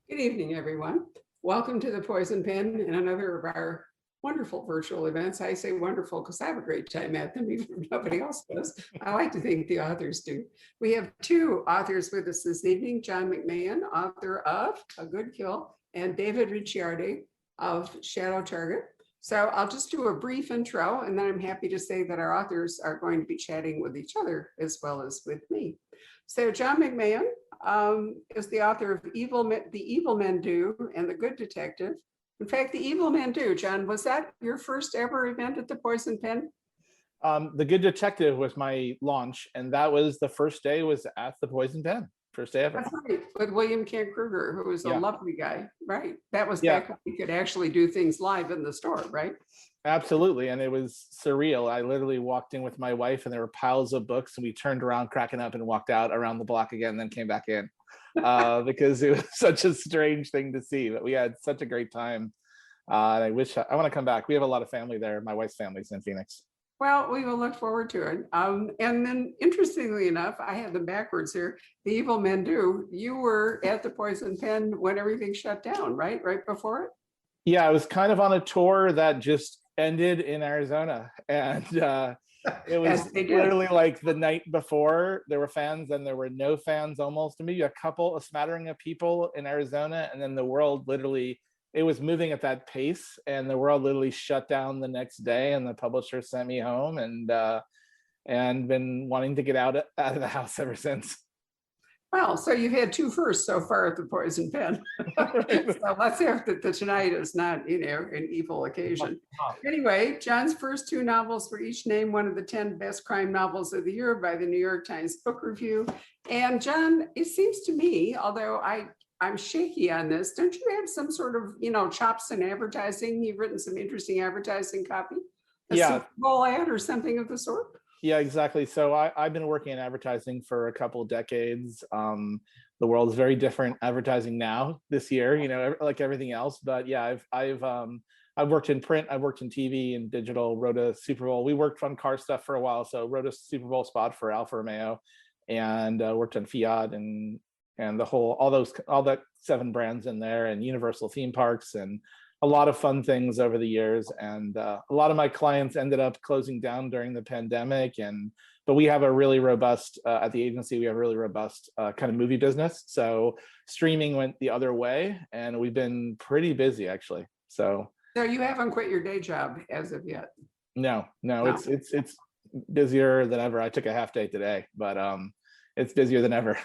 Good evening, everyone. Welcome to the Poison Pen and another of our wonderful virtual events. I say wonderful because I have a great time at them, even if nobody else does. I like to think the authors do. We have two authors with us this evening, John McMahon, author of A Good Kill, and David Ricciardi of Shadow Target. So I'll just do a brief intro, and then I'm happy to say that our authors are going to be chatting with each other as well as with me. So John McMahon is the author of The Evil Men Do and The Good Detective. In fact, The Evil Men Do, John, was that your first ever event at the Poison Pen? The Good Detective was my launch, and that was the first day was at the Poison Pen. First day ever. That's right, with William Kent Kruger, who was a lovely guy, right? That was back when we could actually do things live in the store, right? Absolutely, and it was surreal. I literally walked in with my wife, and there were piles of books, and we turned around, cracking up, and walked out around the block again, and then came back in because it was such a strange thing to see. But we had such a great time. I wish I want to come back. We have a lot of family there. My wife's family's in Phoenix. Well, we will look forward to it. And then, interestingly enough, I had them backwards here. The Evil Men Do. You were at the Poison Pen when everything shut down, right? Right before it? Yeah, I was kind of on a tour that just ended in Arizona, and it was literally like the night before. There were fans, and there were no fans almost, maybe a smattering of people in Arizona, and then the world literally, it was moving at that pace, and the world literally shut down the next day, and the publisher sent me home, and been wanting to get out of the house ever since. Well, so you've had two firsts so far at the Poison Pen. So let's hope that tonight is not, an evil occasion. Anyway, John's first two novels were each named one of the 10 best crime novels of the year by the New York Times Book Review. And John, it seems to me, although I'm shaky on this, don't you have some sort of, chops in advertising? You've written some interesting advertising copy? A Super Bowl ad or something of the sort? Yeah, exactly. So I've been working in advertising for a couple of decades. The world is very different advertising now this year, like everything else. But yeah, I've worked in print, I've worked in TV and digital, wrote a Super Bowl. We worked on car stuff for a while. So wrote a Super Bowl spot for Alfa Romeo, and worked on Fiat and all that 7 brands in there, and Universal theme parks, and a lot of fun things over the years. And a lot of my clients ended up closing down during the pandemic. But we have a really robust, at the agency, we have a really robust kind of movie business. So streaming went the other way, and we've been pretty busy actually. So you haven't quit your day job as of yet? No. It's busier than ever. I took a half day today, but it's busier than ever.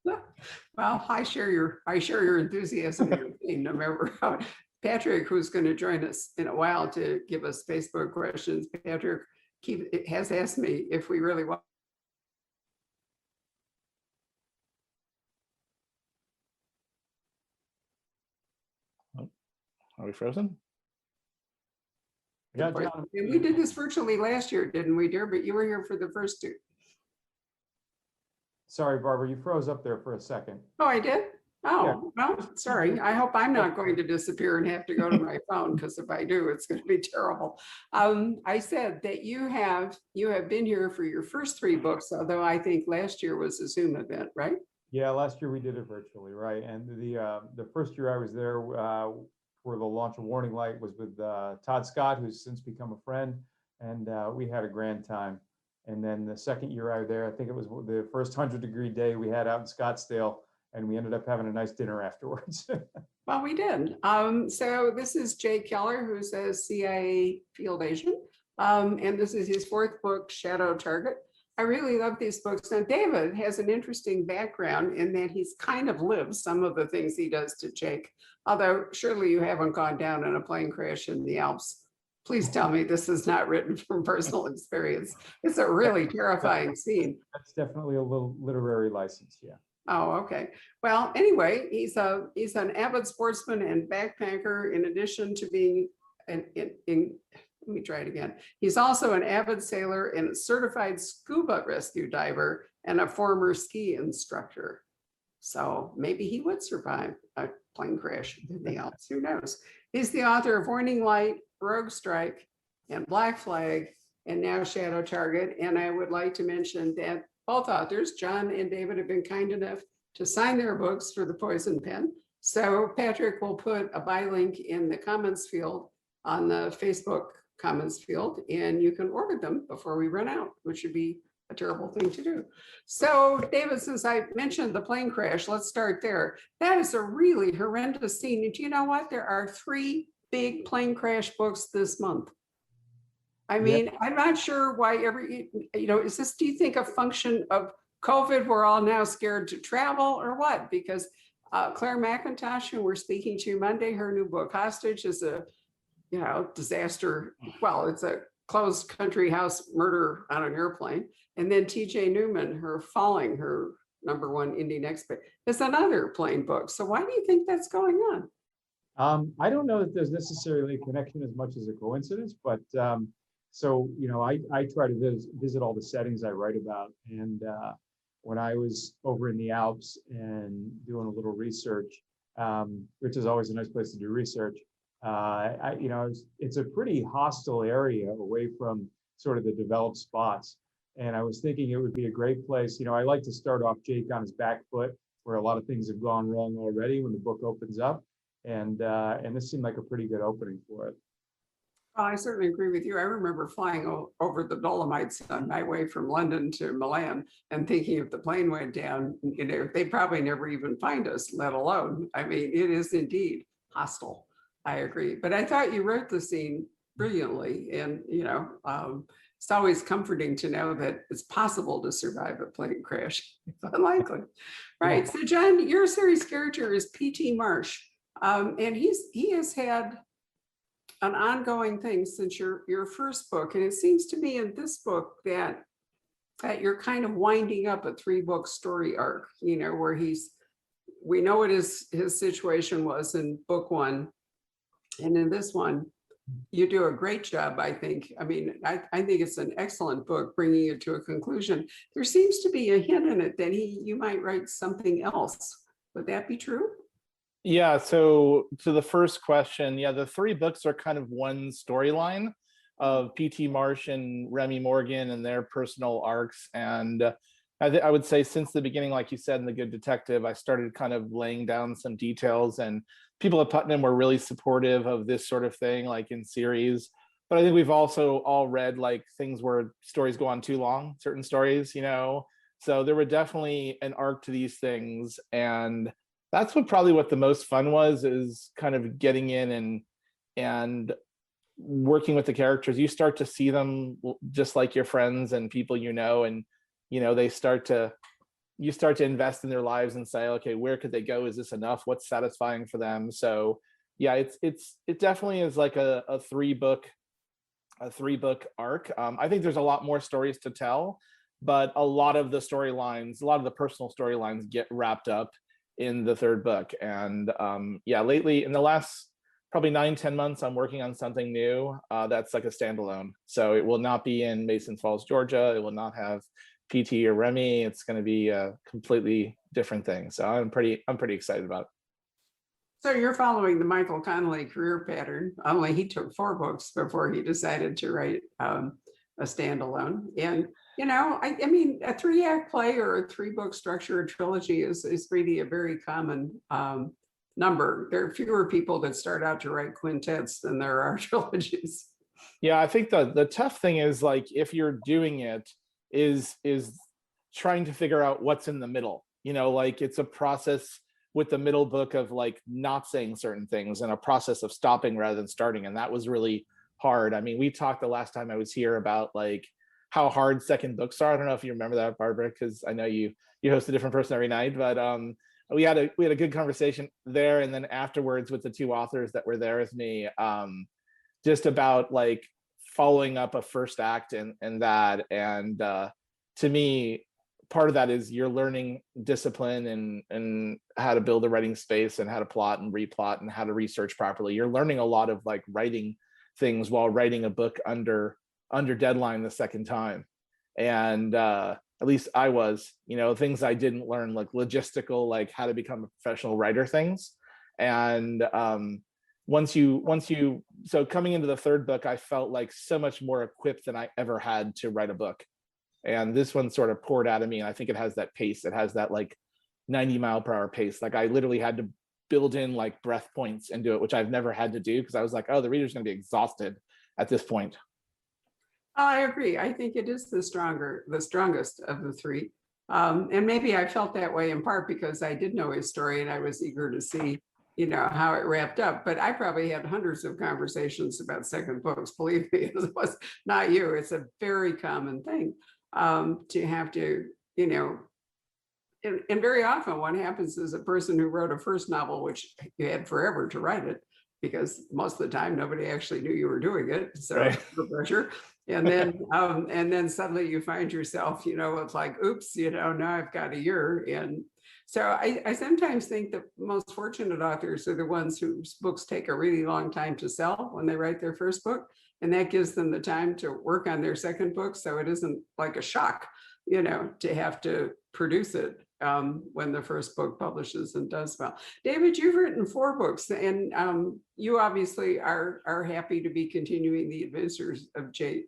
Well, I share your enthusiasm and your theme, no matter how. Patrick, who's going to join us in a while to give us Facebook questions, Patrick has asked me if we really want. Are we frozen? Yeah, we did this virtually last year, didn't we, dear? But you were here for the first two. Sorry, Barbara, you froze up there for a second. Oh, I did? Oh, well, sorry. I hope I'm not going to disappear and have to go to my phone, because if I do, it's going to be terrible. I said that you have been here for your first 3 books, although I think last year was a Zoom event, right? Yeah, last year we did it virtually, right? And the first year I was there for the launch of Warning Light was with Todd Scott, who's since become a friend, and we had a grand time. And then the second year I was there, I think it was the first 100-degree day we had out in Scottsdale, and we ended up having a nice dinner afterwards. Well, we did. So this is Jay Keller, who's a CIA field agent. And this is his 4th book, Shadow Target. I really love these books. Now, David has an interesting background in that he's kind of lived some of the things he does to Jake. Although surely you haven't gone down in a plane crash in the Alps. Please tell me this is not written from personal experience. It's a really terrifying scene. That's definitely a little literary license, yeah. Oh, okay. Well, anyway, he's an avid sportsman and backpacker. In addition to being let me try it again. He's also an avid sailor and a certified scuba rescue diver and a former ski instructor. So maybe he would survive a plane crash in the Alps. Who knows? He's the author of Warning Light, Rogue Strike, and Black Flag, and now Shadow Target. And I would like to mention that both authors, John and David, have been kind enough to sign their books for the Poison Pen. So Patrick will put a buy link in the comments field on the Facebook comments field, and you can order them before we run out, which would be a terrible thing to do. So David, since I mentioned the plane crash, let's start there. That is a really horrendous scene. And do you know what? There are 3 big plane crash books this month. I mean, I'm not sure why is this, do you think, a function of COVID? We're all now scared to travel or what? Because Claire McIntosh, who we're speaking to Monday, her new book, Hostage, is a, disaster. Well, it's a closed country house murder on an airplane. And then TJ Newman, her Falling, her #1 indie next book, is another plane book. So why do you think that's going on? I don't know that there's necessarily a connection as much as a coincidence, but so, I try to visit all the settings I write about. And when I was over in the Alps and doing a little research, which is always a nice place to do research, it's a pretty hostile area away from sort of the developed spots. And I was thinking it would be a great place. I like to start off Jake on his back foot, where a lot of things have gone wrong already when the book opens up. And this seemed like a pretty good opening for it. Well, I certainly agree with you. I remember flying over the Dolomites on my way from London to Milan and thinking if the plane went down, they probably never even find us, let alone. I mean, it is indeed hostile. I agree. But I thought you wrote the scene brilliantly. And, it's always comforting to know that it's possible to survive a plane crash. It's unlikely. Right. So, John, your series character is P.T. Marsh. And he has had an ongoing thing since your first book. And it seems to me in this book that you're kind of winding up a 3-book story arc, where we know what his situation was in book 1. And in this one, you do a great job, I think. I mean, I think it's an excellent book, bringing it to a conclusion. There seems to be a hint in it that you might write something else. Would that be true? Yeah, so to the first question, the 3 books are kind of one storyline of P.T. Marsh and Remy Morgan and their personal arcs. And I would say since the beginning, like you said in The Good Detective, I started kind of laying down some details, and people at Putnam were really supportive of this sort of thing, like in series. But I think we've also all read like things where stories go on too long, certain stories, So there were definitely an arc to these things. And that's what the most fun was, is kind of getting in and working with the characters. You start to see them just like your friends and people, and you start to invest in their lives and say, okay, where could they go? Is this enough? What's satisfying for them? So yeah, it definitely is like a 3-book arc. I think there's a lot more stories to tell, but a lot of the personal storylines get wrapped up in the 3rd book. And lately in the last probably 9-10 months, I'm working on something new that's like a standalone. So it will not be in Mason Falls, Georgia. It will not have PT or Remy. It's going to be a completely different thing. So I'm pretty excited about it. So you're following the Michael Connelly career pattern, only he took 4 books before he decided to write a standalone. And I mean, a 3-act play or a 3-book structure, a trilogy is really a very common number. There are fewer people that start out to write quintets than there are trilogies. Yeah, I think the tough thing is, like, if you're doing it, is trying to figure out what's in the middle. Like, it's a process with the middle book of like not saying certain things, and a process of stopping rather than starting. And that was really hard. I mean, we talked the last time I was here about like how hard second books are. I don't know if you remember that, Barbara, because I know you host a different person every night, but we had a good conversation there. And then afterwards with the 2 authors that were there with me, just about like following up a first act and that. And to me, part of that is you're learning discipline and how to build a writing space and how to plot and replot and how to research properly. You're learning a lot of like writing things while writing a book under deadline the second time. And at least I was, things I didn't learn, like logistical, like how to become a professional writer things. And so coming into the 3rd book, I felt like so much more equipped than I ever had to write a book. And this one sort of poured out of me. And I think it has that pace. It has that like 90-mile-per-hour pace. Like I literally had to build in like breath points into it, which I've never had to do because I was like, oh, the reader's going to be exhausted at this point. I agree. I think it is the strongest of the three. And maybe I felt that way in part because I did know his story and I was eager to see, how it wrapped up. But I probably had hundreds of conversations about second books. Believe me, it was not you. It's a very common thing to have to, and very often what happens is a person who wrote a first novel, which you had forever to write it, because most of the time nobody actually knew you were doing it. So Right. no pressure. And then suddenly you find yourself, it's like, oops, now I've got a year. And so I sometimes think the most fortunate authors are the ones whose books take a really long time to sell when they write their first book. And that gives them the time to work on their second book. So it isn't like a shock, to have to produce it when the first book publishes and does well. David, you've written 4 books, and you obviously are happy to be continuing the adventures of Jay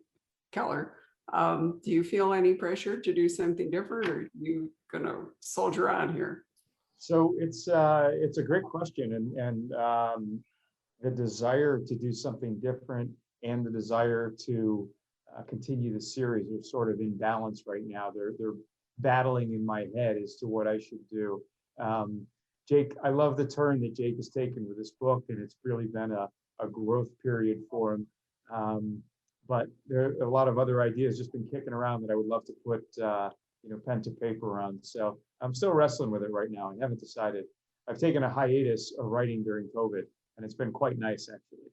Keller. Do you feel any pressure to do something different, or are you gonna soldier on here? So it's a great question, and the desire to do something different and the desire to continue the series are sort of in balance right now. They're battling in my head as to what I should do. Jake, I love the turn that Jake has taken with this book, and it's really been a growth period for him. But there are a lot of other ideas just been kicking around that I would love to put pen to paper on. So I'm still wrestling with it right now. I haven't decided. I've taken a hiatus of writing during COVID, and it's been quite nice actually.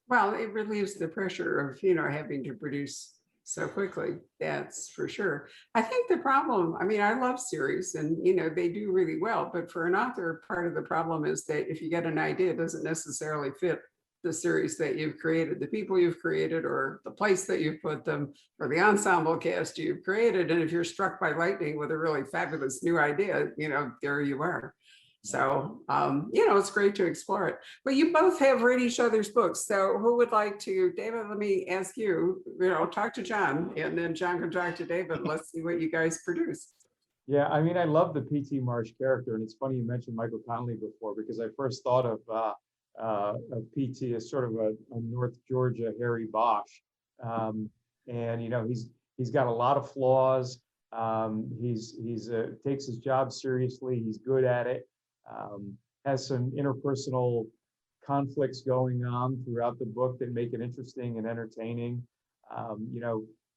Well, it relieves the pressure of, having to produce so quickly. That's for sure. I think the problem, I love series and, they do really well, but for an author, part of the problem is that if you get an idea, it doesn't necessarily fit the series that you've created, the people you've created, or the place that you've put them, or the ensemble cast you've created. And if you're struck by lightning with a really fabulous new idea, there you are. So, it's great to explore it. But you both have read each other's books. So who would like to, David, let me ask you, talk to John, and then John can talk to David. Let's see what you guys produce. Yeah, I love the P.T. Marsh character. And it's funny you mentioned Michael Connelly before, because I first thought of P.T. as sort of a North Georgia Harry Bosch. And, he's got a lot of flaws. He's takes his job seriously. He's good at it. Has some interpersonal conflicts going on throughout the book that make it interesting and entertaining.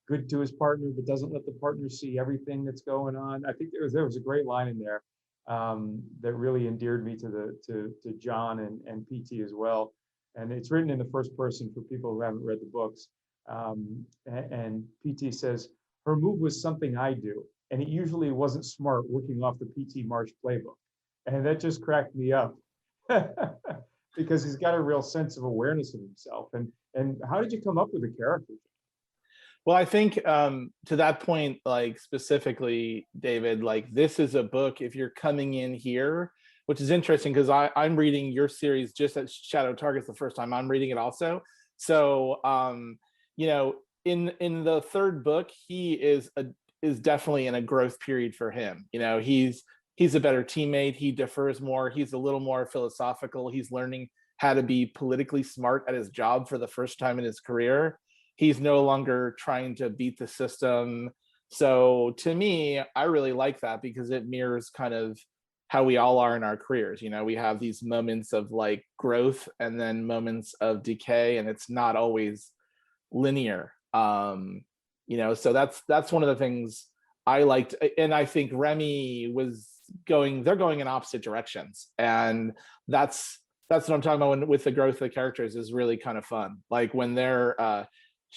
Good to his partner, but doesn't let the partner see everything that's going on. I think there was a great line in there that really endeared me to John and PT as well. And it's written in the first person for people who haven't read the books. And PT says, her move was something I do, and it usually wasn't smart working off the P.T. Marsh playbook. And that just cracked me up because he's got a real sense of awareness of himself. And how did you come up with the character? Well, I think to that point, like specifically, David, like this is a book, if you're coming in here, which is interesting because I'm reading your series just as Shadow Target's the first time I'm reading it also. So, in the third book, he is definitely in a growth period for him. He's a better teammate. He differs more. He's a little more philosophical. He's learning how to be politically smart at his job for the first time in his career. He's no longer trying to beat the system. So to me, I really like that because it mirrors kind of how we all are in our careers. We have these moments of like growth and then moments of decay, and it's not always linear. So that's one of the things I liked. And I think Remy they're going in opposite directions. And that's what I'm talking about with the growth of the characters is really kind of fun. Like when they're,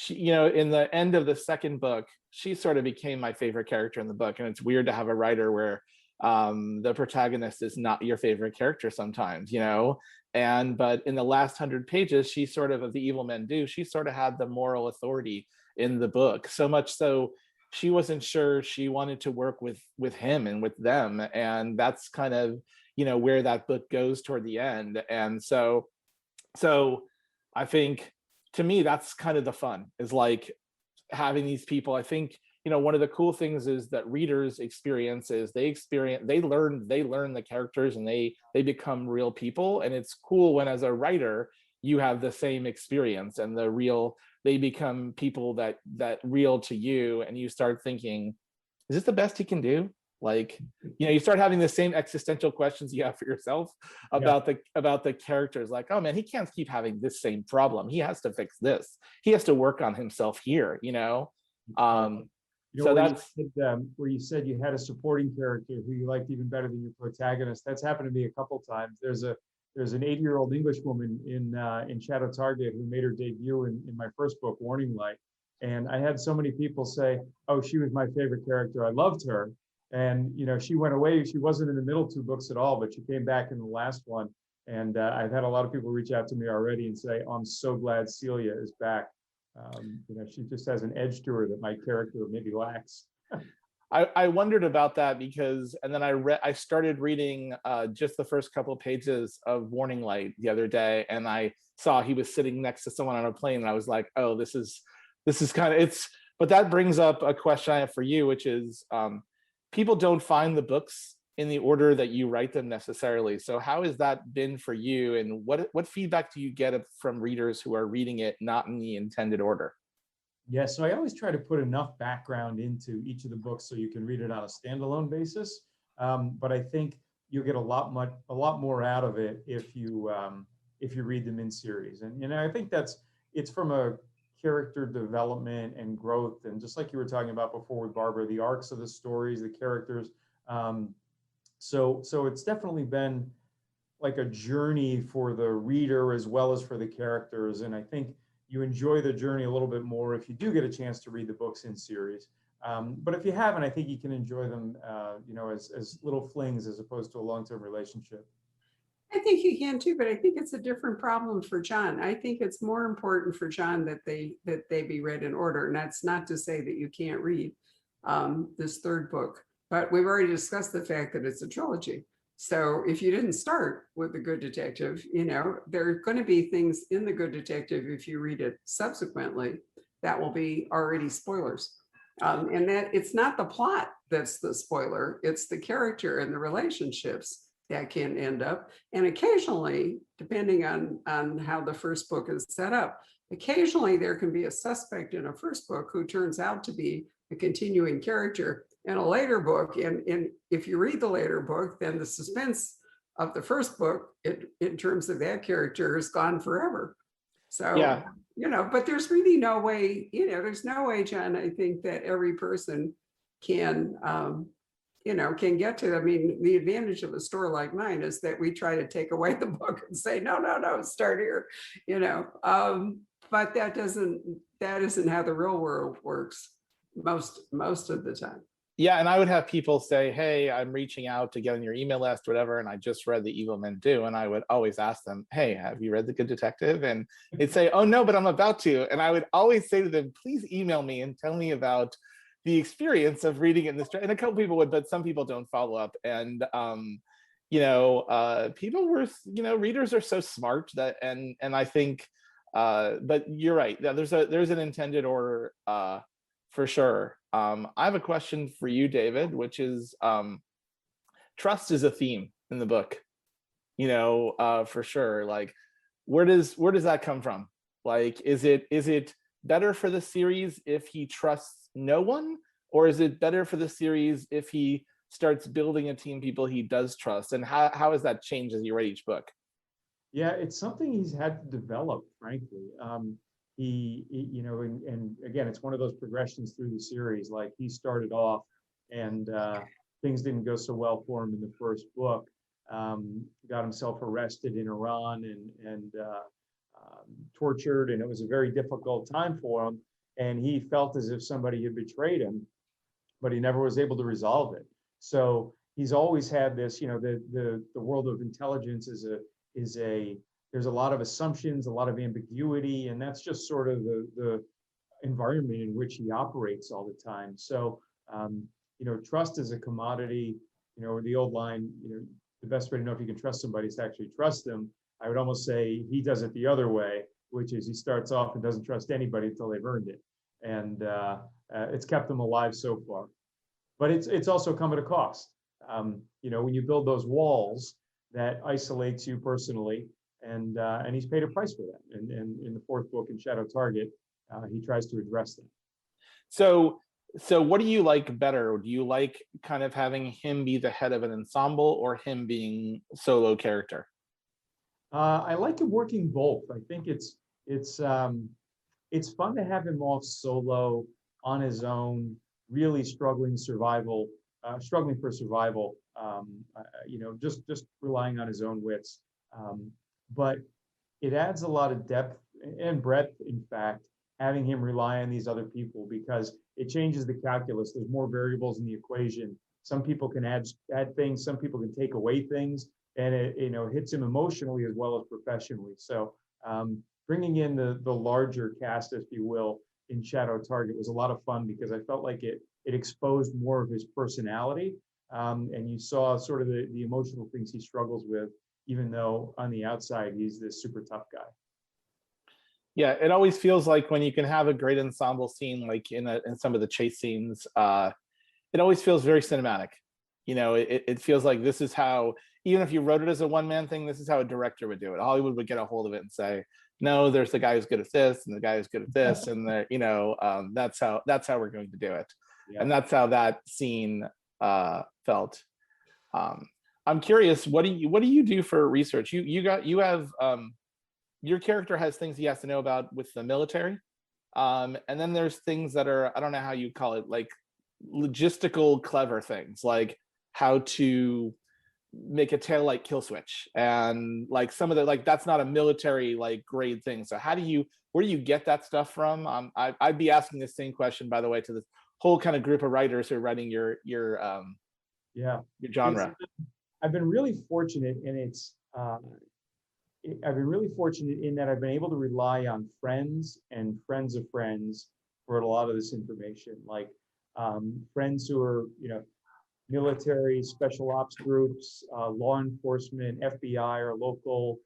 in the end of the second book, she sort of became my favorite character in the book. And it's weird to have a writer where the protagonist is not your favorite character sometimes, but in the last 100 pages, she sort of the evil men do, she sort of had the moral authority in the book, so much so she wasn't sure she wanted to work with him and with them. And that's kind of, where that book goes toward the end. And so I think to me, that's kind of the fun is like having these people. I think one of the cool things is that readers they learn the characters, and they become real people. And it's cool when, as a writer, you have the same experience, and they become people that real to you, and you start thinking, is this the best he can do? Like, you start having the same existential questions you have for yourself about the characters. Like, oh man, he can't keep having this same problem. He has to fix this. He has to work on himself here. So that's where you said you had a supporting character who you liked even better than your protagonist. That's happened to me a couple times. There's an 80-year-old English woman in Shadow Target who made her debut in my first book, Warning Light. And I had so many people say, oh, she was my favorite character. I loved her. And, she went away. She wasn't in the middle two books at all, but she came back in the last one. And I've had a lot of people reach out to me already and say, oh, I'm so glad Celia is back. She just has an edge to her that my character maybe lacks. I wondered about that because, and then I started reading just the first couple of pages of Warning Light the other day, and I saw he was sitting next to someone on a plane, and I was like, oh, this is kind of, but that brings up a question I have for you, which is, people don't find the books in the order that you write them necessarily. So how has that been for you, and what feedback do you get from readers who are reading it not in the intended order? Yeah, so I always try to put enough background into each of the books so you can read it on a standalone basis. But I think you'll get a lot more out of it if you read them in series. And I think it's from a character development and growth, and just like you were talking about before with Barbara, the arcs of the stories, the characters. So it's definitely been like a journey for the reader as well as for the characters. And I think you enjoy the journey a little bit more if you do get a chance to read the books in series. But if you haven't, I think you can enjoy them, as little flings as opposed to a long-term relationship. I think you can too, but I think it's a different problem for John. I think it's more important for John that they be read in order. And that's not to say that you can't read this third book, but we've already discussed the fact that it's a trilogy. So if you didn't start with The Good Detective, there are going to be things in The Good Detective, if you read it subsequently, that will be already spoilers. And that it's not the plot that's the spoiler, it's the character and the relationships that can end up. And occasionally, depending on how the first book is set up, occasionally there can be a suspect in a first book who turns out to be a continuing character in a later book. And if you read the later book, then the suspense of the first book in terms of that character is gone forever. So, yeah. But there's really no way, there's no way, John, I think that every person can can get to. I mean, the advantage of a store like mine is that we try to take away the book and say, no, start here, but that isn't how the real world works most of the time. Yeah, and I would have people say, hey, I'm reaching out to get on your email list, whatever, and I just read The Evil Men Do, and I would always ask them, hey, have you read The Good Detective? And they'd say, oh no, but I'm about to. And I would always say to them, please email me and tell me about the experience of reading it in this. And a couple people would, but some people don't follow up. And people were, readers are so smart that, and I think, but you're right. Yeah, there's an intended order for sure. I have a question for you, David, which is trust is a theme in the book, for sure. Like, where does that come from? Like, is it better for the series if he trusts no one, or is it better for the series if he starts building a team of people he does trust? And how has that changed as you read each book? Yeah, it's something he's had to develop, frankly. And again, it's one of those progressions through the series. Like, he started off and things didn't go so well for him in the first book. Got himself arrested in Iran and tortured, and it was a very difficult time for him. And he felt as if somebody had betrayed him, but he never was able to resolve it. So he's always had this, the world of intelligence is there's a lot of assumptions, a lot of ambiguity, and that's just sort of the environment in which he operates all the time. So, trust is a commodity, the old line, the best way to know if you can trust somebody is to actually trust them. I would almost say he does it the other way, which is he starts off and doesn't trust anybody until they've earned it. and it's kept them alive so far. But it's also come at a cost. When you build those walls that isolates you personally, and he's paid a price for that. And in the fourth book, in Shadow Target, he tries to address that. So what do you like better? Do you like kind of having him be the head of an ensemble or him being solo character? I like him working both. I think it's fun to have him off solo on his own, really struggling for survival. Just relying on his own wits. But it adds a lot of depth and breadth, in fact, having him rely on these other people, because it changes the calculus. There's more variables in the equation. Some people can add things, some people can take away things, and it hits him emotionally as well as professionally. So bringing in the larger cast, if you will, in Shadow Target was a lot of fun, because I felt like it exposed more of his personality, and you saw sort of the emotional things he struggles with, even though on the outside he's this super tough guy. Yeah, it always feels like when you can have a great ensemble scene, like in some of the chase scenes, it always feels very cinematic. It feels like this is how, even if you wrote it as a one-man thing, this is how a director would do it. Hollywood would get a hold of it and say, no, there's the guy who's good at this and the guy who's good at this, and that's how we're going to do it. Yeah. And that's how that scene felt. I'm curious, what do you do for research? You have your character has things he has to know about with the military, and then there's things that are, I don't know how you call it, like logistical clever things, like how to make a taillight kill switch, and like some of the, like, that's not a military like grade thing. So where do you get that stuff from? I'd be asking the same question, by the way, to this whole kind of group of writers who are writing your genre. I've been really fortunate, and I've been really fortunate in that I've been able to rely on friends and friends of friends for a lot of this information, like friends who are, military, special ops groups, law enforcement, FBI, or local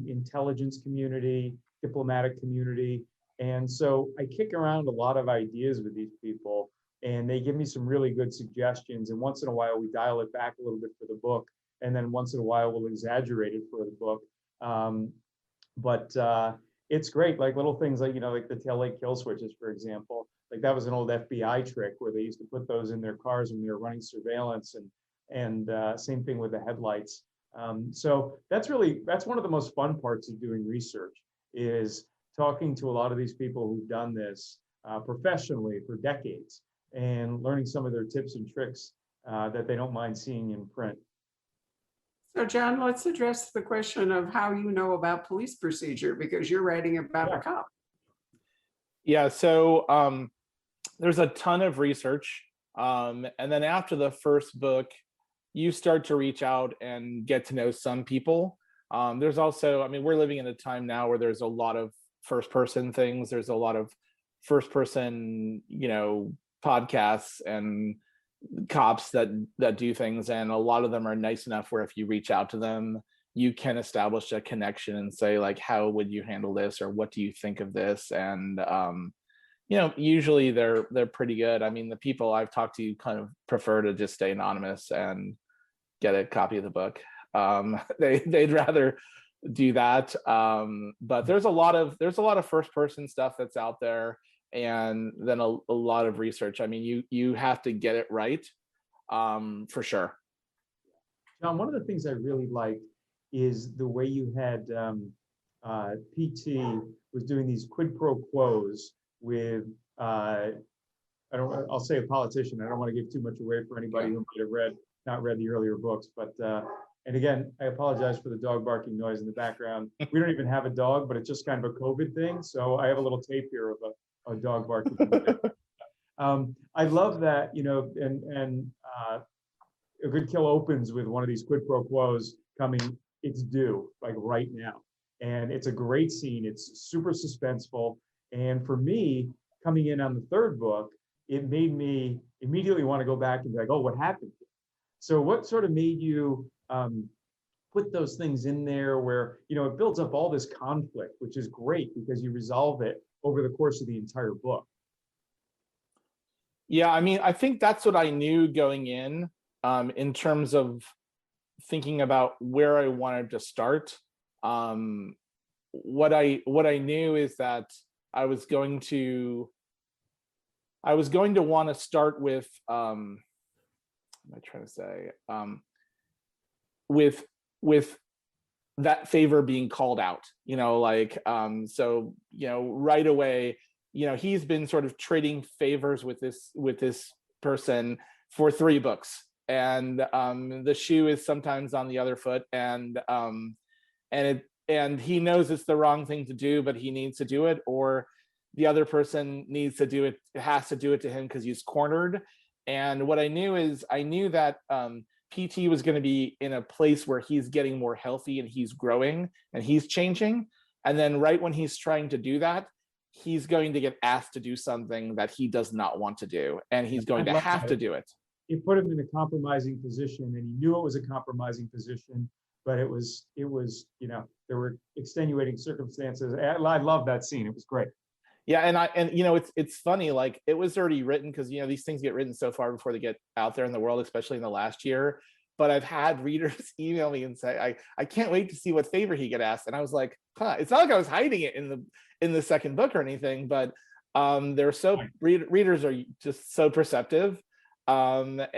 intelligence community, diplomatic community. And so I kick around a lot of ideas with these people, and they give me some really good suggestions. And once in a while, we dial it back a little bit for the book. And then once in a while, we'll exaggerate it for the book. But it's great, like little things like, like the taillight kill switches, for example. Like that was an old FBI trick where they used to put those in their cars when they were running surveillance, and same thing with the headlights. So that's one of the most fun parts of doing research, is talking to a lot of these people who've done this professionally for decades, and learning some of their tips and tricks that they don't mind seeing in print. So John, let's address the question of how you know about police procedure, because you're writing about a cop. Yeah, so there's a ton of research. And then after the first book, you start to reach out and get to know some people. There's also, we're living in a time now where there's a lot of first person things. There's a lot of first person, podcasts and cops that do things, and a lot of them are nice enough where if you reach out to them, you can establish a connection and say, like, how would you handle this, or what do you think of this? And usually they're pretty good. The people I've talked to kind of prefer to just stay anonymous and get a copy of the book. They'd rather do that. But there's a lot of first person stuff that's out there, and then a lot of research. You have to get it right, for sure. John, one of the things I really liked is the way you had PT was doing these quid pro quos with I'll say a politician. I don't want to give too much away for anybody who might have not read the earlier books, but and again, I apologize for the dog barking noise in the background. We don't even have a dog, but it's just kind of a COVID thing. So I have a little tape here of a dog barking. I love that, and A Good Kill opens with one of these quid pro quos coming, it's due, like right now. And it's a great scene. It's super suspenseful. And for me, coming in on the third book, it made me immediately want to go back and be like, oh, what happened? So what sort of made you put those things in there where, it builds up all this conflict, which is great because you resolve it over the course of the entire book? Yeah, I mean, I think that's what I knew going in terms of thinking about where I wanted to start. Um, what I knew is that I was going to want to start with what am I trying to say? With with that favor being called out, like so right away, he's been sort of trading favors with this person for 3 books, and the shoe is sometimes on the other foot, and he knows it's the wrong thing to do, but he needs to do it, or the other person needs to do it, has to do it to him because he's cornered. And what I knew is I knew that PT was going to be in a place where he's getting more healthy and he's growing and he's changing. And then right when he's trying to do that, he's going to get asked to do something that he does not want to do, and he's going to have to do it. He put him in a compromising position, and he knew it was a compromising position, but it was, there were extenuating circumstances. I love that scene. It was great. Yeah, and it's funny, like it was already written, because these things get written so far before they get out there in the world, especially in the last year. But I've had readers email me and say, I can't wait to see what favor he get asked. And I was like, it's not like I was hiding it in the second book or anything, but they're so readers are just so perceptive. But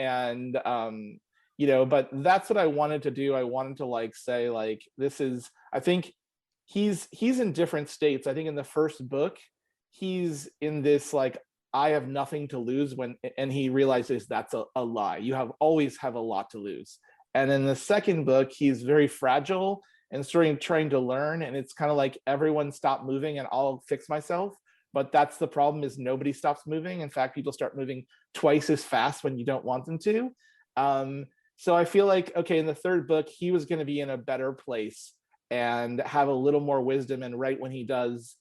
that's what I wanted to do. I wanted to say this is, I think he's in different states. I think in the first book, he's in this I have nothing to lose, and he realizes that's a lie. You always have a lot to lose. And in the second book, he's very fragile and trying to learn, and it's kind of like everyone stop moving and I'll fix myself. But that's the problem, is nobody stops moving. In fact, people start moving twice as fast when you don't want them to. So I feel like, okay, in the third book, he was going to be in a better place and have a little more wisdom, and right when he does,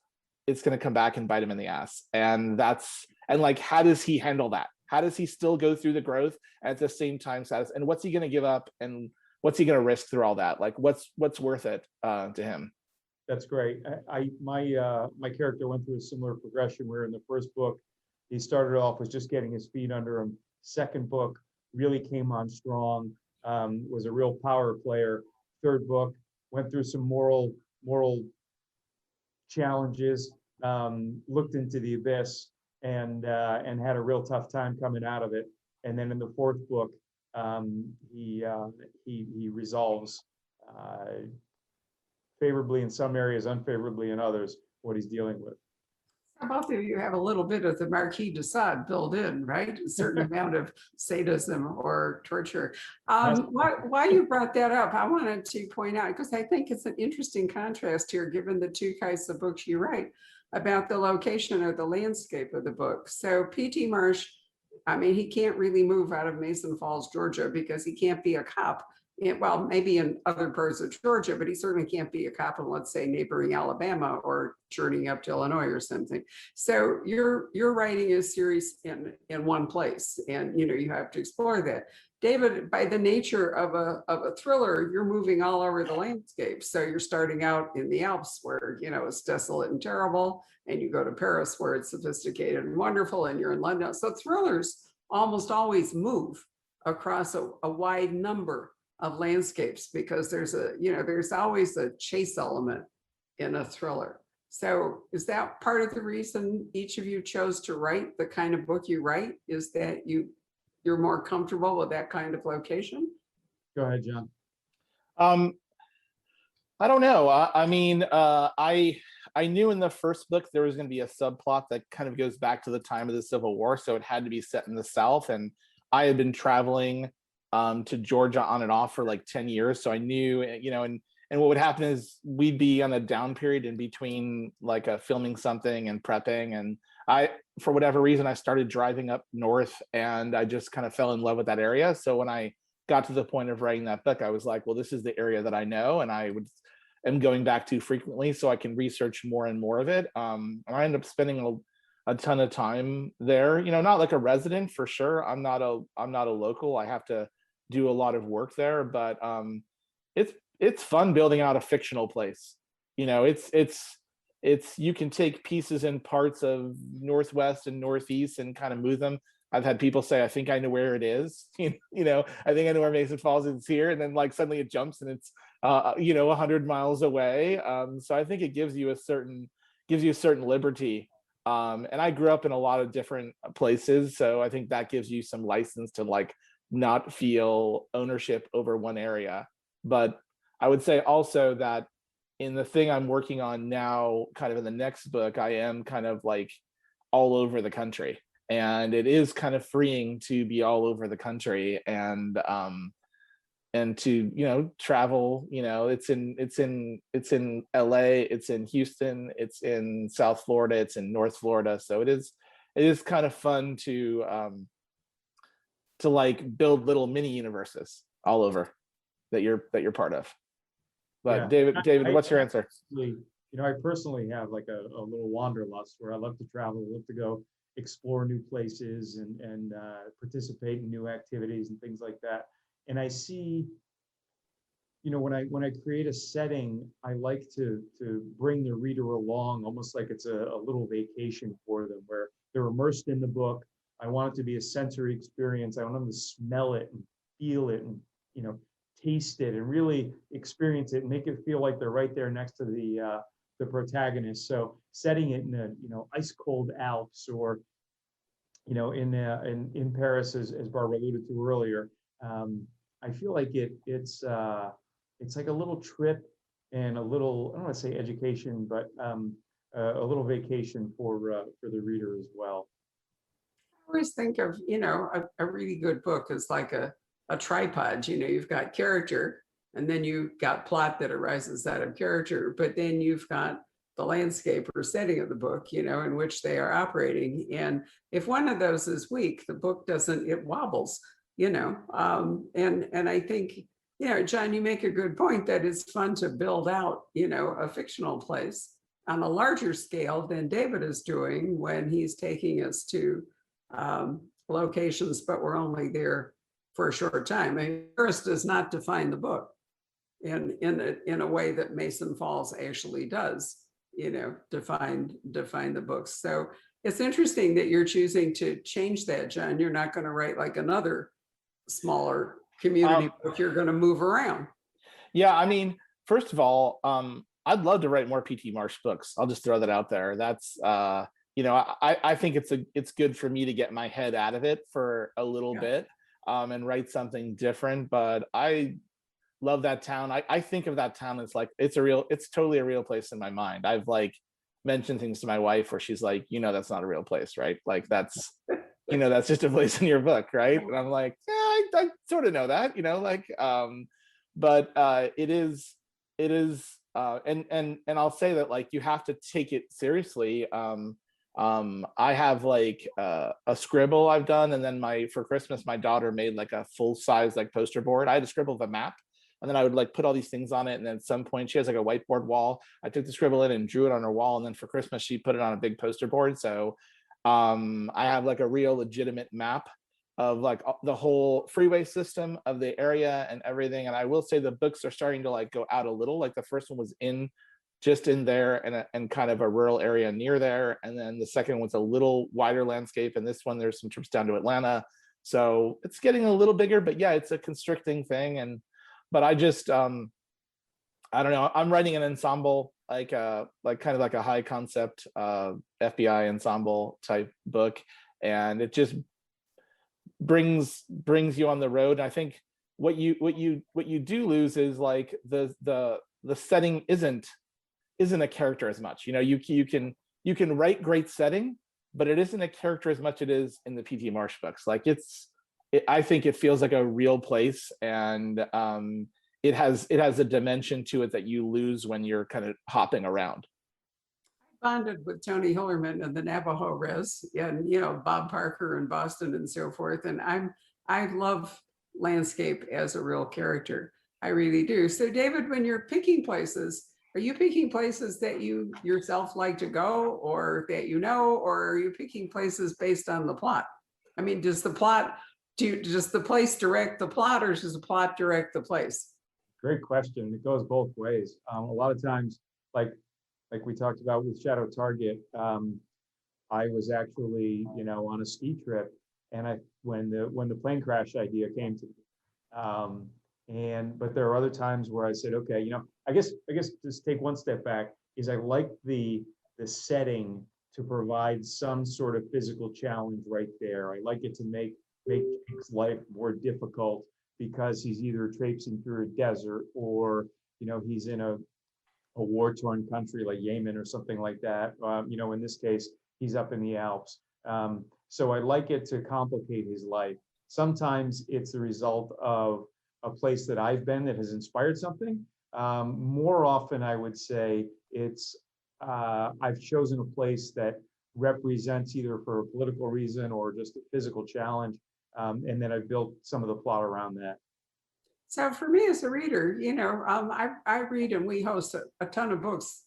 it's going to come back and bite him in the ass. And how does he handle that? How does he still go through the growth at the same time and what's he going to give up, and what's he going to risk through all that? What's worth it to him? That's great. My character went through a similar progression where in the first book, he started off with just getting his feet under him. Second book really came on strong, was a real power player. Third book went through some moral challenges, looked into the abyss, and had a real tough time coming out of it. And then in the fourth book, he resolves favorably in some areas, unfavorably in others, what he's dealing with. Both of you have a little bit of the Marquis de Sade built in, right? A certain amount of sadism or torture. Why you brought that up, I wanted to point out, because I think it's an interesting contrast here, given the 2 kinds of books you write about the location or the landscape of the book. So P.T. Marsh, I mean, he can't really move out of Mason Falls, Georgia, because he can't be a cop. Well, maybe in other parts of Georgia, but he certainly can't be a cop in, let's say, neighboring Alabama or journeying up to Illinois or something. So you're writing a series in one place, and you have to explore that. David, by the nature of a thriller, you're moving all over the landscape. So you're starting out in the Alps, where it's desolate and terrible, and you go to Paris, where it's sophisticated and wonderful, and you're in London. So thrillers almost always move across a wide number of landscapes, because there's always a chase element in a thriller. So is that part of the reason each of you chose to write the kind of book you write, is that you're more comfortable with that kind of location? Go ahead, John. I don't know. I mean, I knew in the first book there was going to be a subplot that kind of goes back to the time of the Civil War, so it had to be set in the South, and I had been traveling to Georgia on and off for 10 years. So I knew, and what would happen is we'd be on a down period in between filming something and prepping. And for whatever reason, I started driving up north, and I just kind of fell in love with that area. So when I got to the point of writing that book, I was like, well, this is the area that I know, and am going back to frequently, so I can research more and more of it. I ended up spending a ton of time there, not like a resident for sure. I'm not a local. I have to do a lot of work there, but it's fun building out a fictional place. It's you can take pieces and parts of Northwest and Northeast and kind of move them, I've had people say, I think I know where it is. You know, I think I know where Mason Falls is here. And then like suddenly it jumps and it's, 100 miles away. So I think it gives you a certain liberty. And I grew up in a lot of different places. So I think that gives you some license to like not feel ownership over one area. But I would say also that in the thing I'm working on now, kind of in the next book, I am kind of like all over the country. And it is kind of freeing to be all over the country and to travel. It's in LA, it's in Houston, it's in South Florida, it's in North Florida. So it is kind of fun to like build little mini universes all over that you're part of. But Yeah. David, what's your answer? I personally have like a little wanderlust where I love to travel, love to go explore new places and participate in new activities and things like that. And I see, when I create a setting, I like to bring the reader along, almost like it's a little vacation for them, where they're immersed in the book. I want it to be a sensory experience. I want them to smell it and feel it and taste it and really experience it and make it feel like they're right there next to the protagonist. So setting it in the ice cold Alps or in Paris, as Barbara alluded to earlier, I feel like it's like a little trip and a little, I don't want to say education, but a little vacation for the reader as well. I always think of, a really good book is like a tripod. You've got character, and then you've got plot that arises out of character, but then you've got the landscape or setting of the book, in which they are operating. And if one of those is weak, the book it wobbles, and I think, John, you make a good point that it's fun to build out, a fictional place on a larger scale than David is doing when he's taking us to locations, but we're only there for a short time. Paris does not define the book in a way that Mason Falls actually does, define the books. So it's interesting that you're choosing to change that, John. You're not going to write like another smaller community book. You're going to move around. Yeah, I mean, first of all, I'd love to write more P.T. Marsh books. I'll just throw that out there. That's I think it's good for me to get my head out of it for a little bit and write something different. But I love that town. I think of that town as like it's totally a real place in my mind. I've like mentioned things to my wife where she's like, that's not a real place, right? Like that's that's just a place in your book, right? And I'm like, yeah, I sort of know that, but it is and I'll say that like you have to take it seriously. I have like a scribble I've done, and then for Christmas my daughter made like a full size like poster board. I had a scribble of a map, and then I would like put all these things on it, and then at some point she has like a whiteboard wall. I took the scribble in and drew it on her wall, and then for Christmas she put it on a big poster board. So I have like a real legitimate map of like the whole freeway system of the area and everything. And I will say the books are starting to like go out a little. Like the first one was just in there and kind of a rural area near there, and then the second one's a little wider landscape, and this one there's some trips down to Atlanta, so it's getting a little bigger. But yeah, it's a constricting thing. But I just I don't know, I'm writing an ensemble, like kind of like a high concept FBI ensemble type book, and it just brings you on the road. And I think what you do lose is like the setting isn't a character as much. You can write great setting, but it isn't a character as much as it is in the P.T. Marsh books. Like I think it feels like a real place, and it has a dimension to it that you lose when you're kind of hopping around. I bonded with Tony Hillerman and the Navajo Res, and Bob Parker in Boston and so forth. And I love landscape as a real character. I really do. So David, when you're picking places, are you picking places that you yourself like to go, or that or are you picking places based on the plot? I mean, does the place direct the plot, or does the plot direct the place? Great question. It goes both ways. A lot of times, like we talked about with Shadow Target, I was actually, on a ski trip, and when the plane crash idea came to me. But there are other times where I said, okay, I guess just take one step back, is I like the setting to provide some sort of physical challenge right there. I like it to make Jake's life more difficult because he's either traipsing through a desert, or he's in a war-torn country like Yemen or something like that. In this case, he's up in the Alps. So I like it to complicate his life. Sometimes it's the result of a place that I've been that has inspired something. More often, I would say it's I've chosen a place that represents, either for a political reason or just a physical challenge, and then I've built some of the plot around that. So for me as a reader, I read, and we host a ton of books,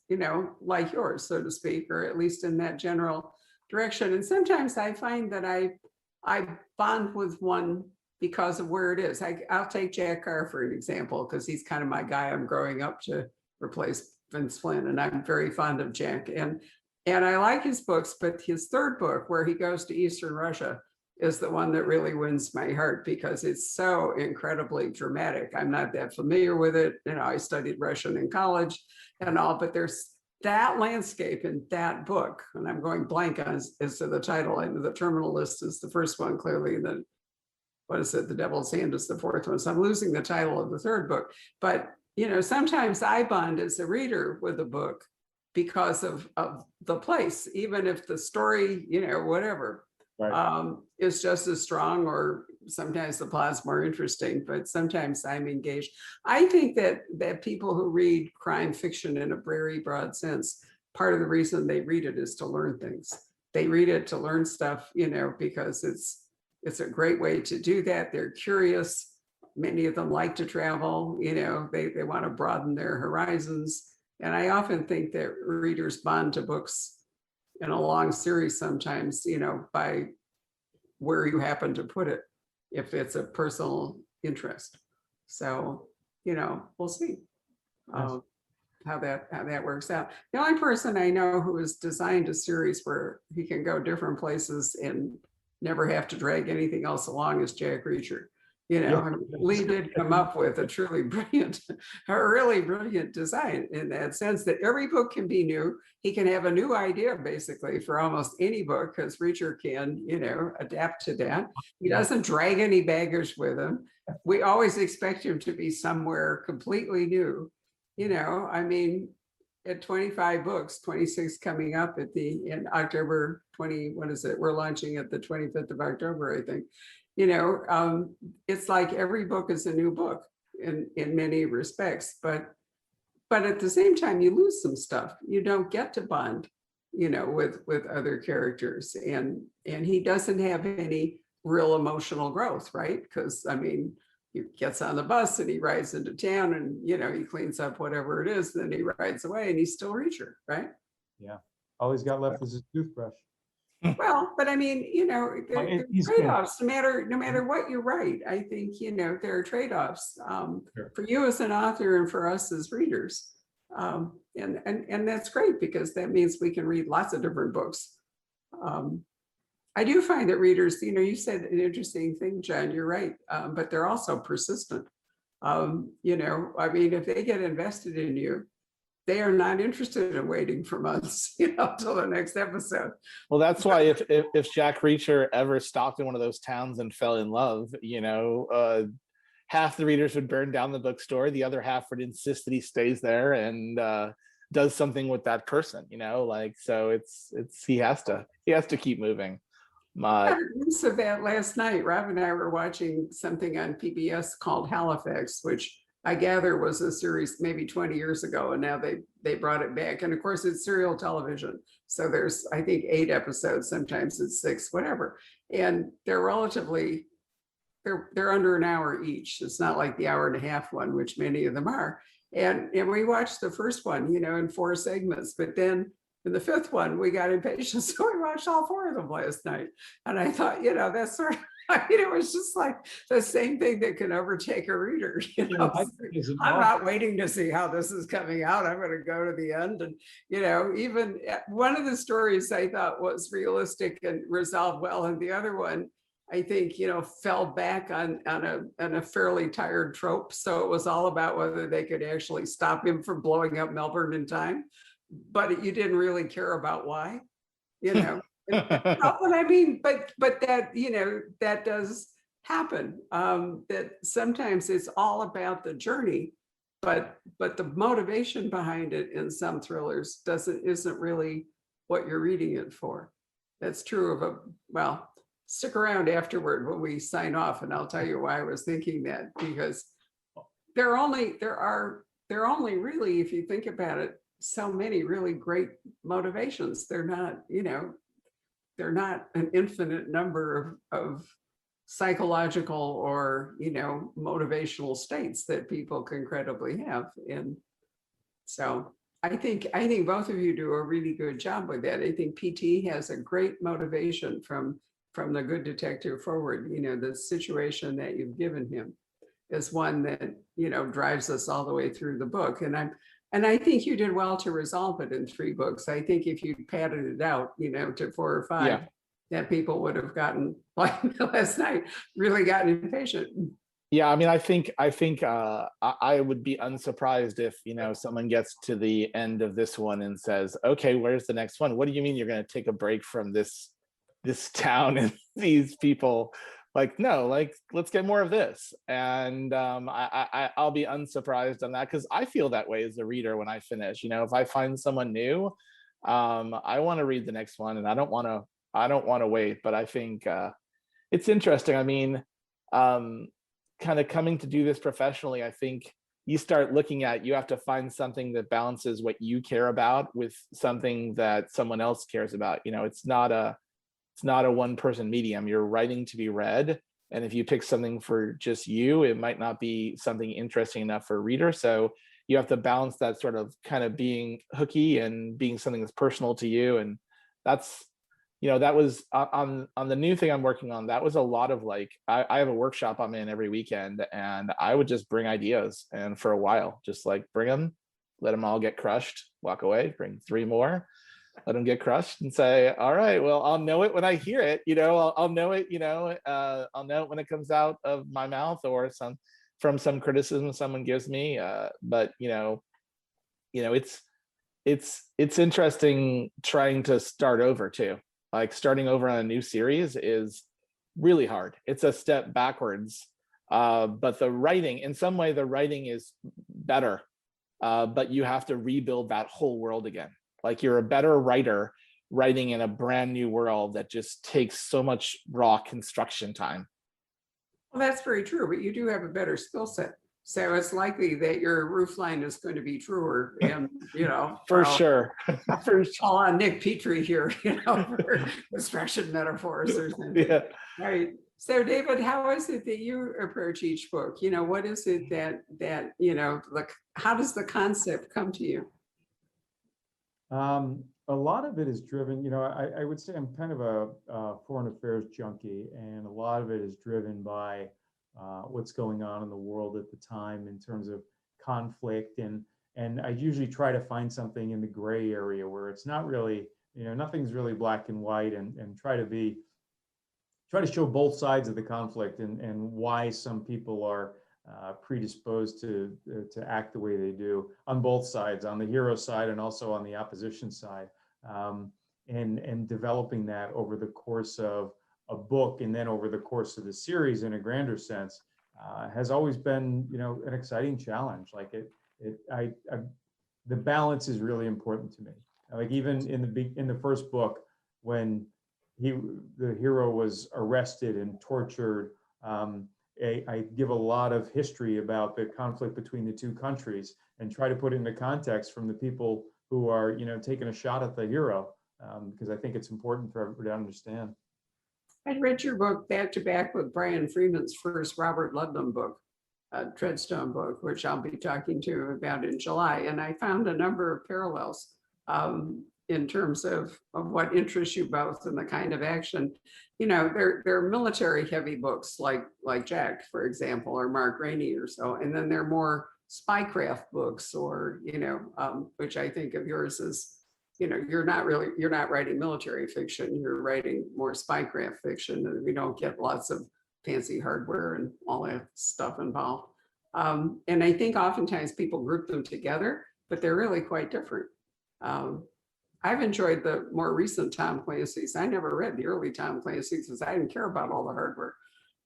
like yours, so to speak, or at least in that general direction. And sometimes I find that I bond with one because of where it is. I'll take Jack Carr for an example, because he's kind of my guy. I'm growing up to replace Vince Flynn, and I'm very fond of Jack. And I like his books, but his third book, where he goes to Eastern Russia, is the one that really wins my heart, because it's so incredibly dramatic. I'm not that familiar with it. I studied Russian in college and all, but there's that landscape in that book, and I'm going blank as to the title. I know The Terminal List is the first one, clearly. What is it? The Devil's Hand is the fourth one. So I'm losing the title of the third book. But, sometimes I bond as a reader with a book because of the place, even if the story, whatever, Right. Is just as strong, or sometimes the plot's more interesting, but sometimes I'm engaged. I think that people who read crime fiction in a very broad sense, part of the reason they read it is to learn things. They read it to learn stuff, because it's a great way to do that. They're curious. Many of them like to travel, they want to broaden their horizons. And I often think that readers bond to books in a long series sometimes, by where you happen to put it, if it's a personal interest. So, we'll see how that works out. The only person I know who has designed a series where he can go different places and never have to drag anything else along is Jack Reacher. Lee did come up with a really brilliant design in that sense, that every book can be new. He can have a new idea basically for almost any book, because Reacher can, adapt to that. He doesn't drag any baggage with him. We always expect him to be somewhere completely new. At 25 books, 26 coming up in October 20, what is it? We're launching at the 25th of October, I think. It's like every book is a new book in many respects, but at the same time, you lose some stuff. You don't get to bond, with other characters, and he doesn't have any real emotional growth, right? Because he gets on the bus and he rides into town, and he cleans up whatever it is, then he rides away, and he's still Reacher, right? Yeah, all he's got left is his toothbrush. Well, but there are trade-offs. No matter what you write, I think there are trade-offs Sure. for you as an author and for us as readers, and that's great, because that means we can read lots of different books. I do find that readers, you said an interesting thing, John. You're right, but they're also persistent. If they get invested in you, they are not interested in waiting for months, till the next episode. Well, that's why if Jack Reacher ever stopped in one of those towns and fell in love, half the readers would burn down the bookstore, the other half would insist that he stays there and does something with that person, so it's he has to keep moving. I heard news of that last night. Rob and I were watching something on PBS called Halifax, which I gather was a series maybe 20 years ago, and now they brought it back. And of course, it's serial television. So there's, I think, 8 episodes, sometimes it's 6, whatever. And they're under an hour each. It's not like the hour and a half one, which many of them are. And we watched the first one, in 4 segments, but then in the 5th one, we got impatient. So we watched all 4 of them last night. And I thought, that's sort of, it was just like the same thing that can overtake a reader. I'm not waiting to see how this is coming out. I'm going to go to the end. And, even one of the stories I thought was realistic and resolved well. And the other one, I think, fell back on a fairly tired trope. So it was all about whether they could actually stop him from blowing up Melbourne in time. But you didn't really care about why, you know. But I mean, but that, that does happen. That sometimes it's all about the journey, but the motivation behind it in some thrillers isn't really what you're reading it for. That's true of well, stick around afterward when we sign off, and I'll tell you why I was thinking that, because there are really, if you think about it, so many really great motivations. They're not, they're not an infinite number of psychological or, motivational states that people can credibly have. And so I think both of you do a really good job with that. I think PT has a great motivation from the Good Detective forward. The situation that you've given him is one that, drives us all the way through the book. And I think you did well to resolve it in 3 books. I think if you padded it out, to 4 or 5, Yeah. that people would have gotten, like last night, really gotten impatient. Yeah, I mean, I think I would be unsurprised if, someone gets to the end of this one and says, okay, where's the next one? What do you mean you're going to take a break from this town and these people? Like, no, like, let's get more of this. And I'll be unsurprised on that, because I feel that way as a reader when I finish. If I find someone new, I want to read the next one, and I don't want to wait. But I think it's interesting. I mean, kind of coming to do this professionally, I think you start looking at, you have to find something that balances what you care about with something that someone else cares about. It's not a one-person medium. You're writing to be read, and if you pick something for just you, it might not be something interesting enough for a reader. So you have to balance that sort of kind of being hooky and being something that's personal to you. And that's, that was on the new thing I'm working on. That was a lot of, like, I have a workshop I'm in every weekend, and I would just bring ideas, and for a while, just like bring them, let them all get crushed, walk away, bring 3 more, let them get crushed, and say, all right, well, I'll know it when I hear it. I'll know it. I'll know it when it comes out of my mouth, or from some criticism someone gives me. But it's interesting trying to start over too. Like, starting over on a new series is really hard. It's a step backwards. But the writing, in some way, the writing is better. But you have to rebuild that whole world again. Like, you're a better writer writing in a brand new world that just takes so much raw construction time. Well, that's very true, but you do have a better skill set. So it's likely that your roofline is going to be truer, and, For sure. For all on Nick Petrie here, for construction metaphors or something. Yeah. Right. So David, how is it that you approach each book? What is it that like, how does the concept come to you? A lot of it is driven, I would say I'm kind of a foreign affairs junkie, and a lot of it is driven by what's going on in the world at the time in terms of conflict, and I usually try to find something in the gray area where it's not really, nothing's really black and white, and try to show both sides of the conflict, and why some people are predisposed to act the way they do on both sides, on the hero side and also on the opposition side, and developing that over the course of a book, and then over the course of the series in a grander sense, has always been, an exciting challenge. Like, the balance is really important to me. Like, even in the first book, when the hero was arrested and tortured, I give a lot of history about the conflict between the 2 countries, and try to put it into context from the people who are, taking a shot at the hero, because I think it's important for everybody to understand. I read your book back to back with Brian Freeman's first Robert Ludlum book, Treadstone book, which I'll be talking to you about in July. And I found a number of parallels in terms of what interests you both and the kind of action. They're military heavy books like Jack, for example, or Mark Rainey or so. And then they're more spycraft books, or, which I think of yours as you're not writing military fiction, you're writing more spycraft fiction, and we don't get lots of fancy hardware and all that stuff involved. And I think oftentimes people group them together, but they're really quite different. I've enjoyed the more recent Tom Clancy's. I never read the early Tom Clancy's because I didn't care about all the hardware.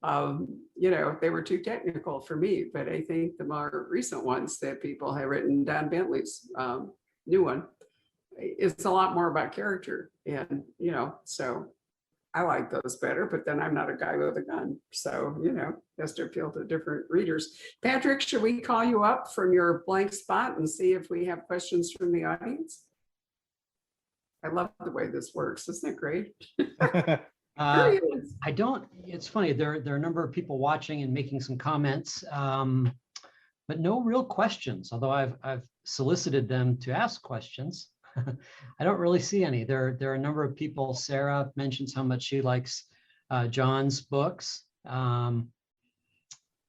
They were too technical for me, but I think the more recent ones that people have written, Don Bentley's new one, it's a lot more about character. And, so I like those better, but then I'm not a guy with a gun. So, has to appeal to different readers. Patrick, should we call you up from your blank spot and see if we have questions from the audience? I love the way this works. Isn't it great? I don't, it's funny, there are a number of people watching and making some comments, but no real questions, although I've solicited them to ask questions. I don't really see any. There are a number of people. Sarah mentions how much she likes John's books.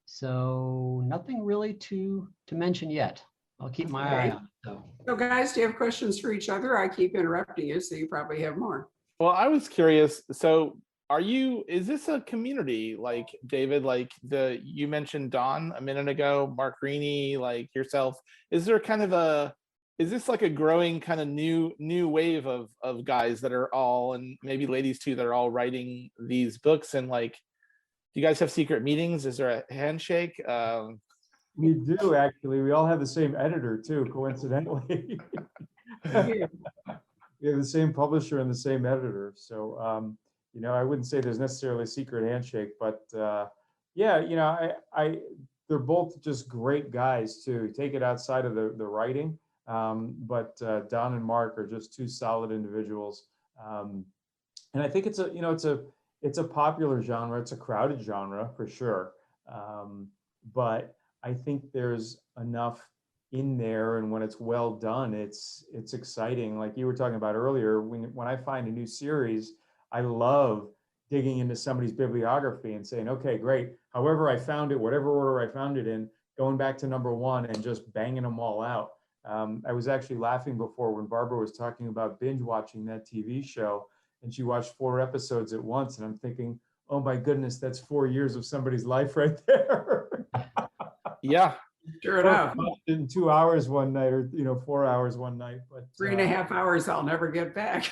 So nothing really to mention yet. I'll keep my eye on it. So guys, do you have questions for each other? I keep interrupting you, so you probably have more. Well, I was curious. So is this a community, like David, like you mentioned Don a minute ago, Mark Greaney, like yourself, is this like a growing kind of new wave of guys that are all, and maybe ladies too, that are all writing these books? And like, do you guys have secret meetings? Is there a handshake? We do, actually. We all have the same editor too, coincidentally. We have the same publisher and the same editor. So, I wouldn't say there's necessarily a secret handshake, but they're both just great guys too. Take it outside of the writing. But Don and Mark are just two solid individuals. And I think it's a popular genre. It's a crowded genre for sure. But I think there's enough in there, and when it's well done, it's exciting. Like you were talking about earlier, when I find a new series, I love digging into somebody's bibliography and saying, okay, great. However I found it, whatever order I found it in, going back to number one and just banging them all out. I was actually laughing before when Barbara was talking about binge watching that TV show, and she watched 4 episodes at once, and I'm thinking, oh my goodness, that's 4 years of somebody's life right there. Yeah. Sure enough. In 2 hours one night, or 4 hours one night, but 3.5 hours I'll never get back.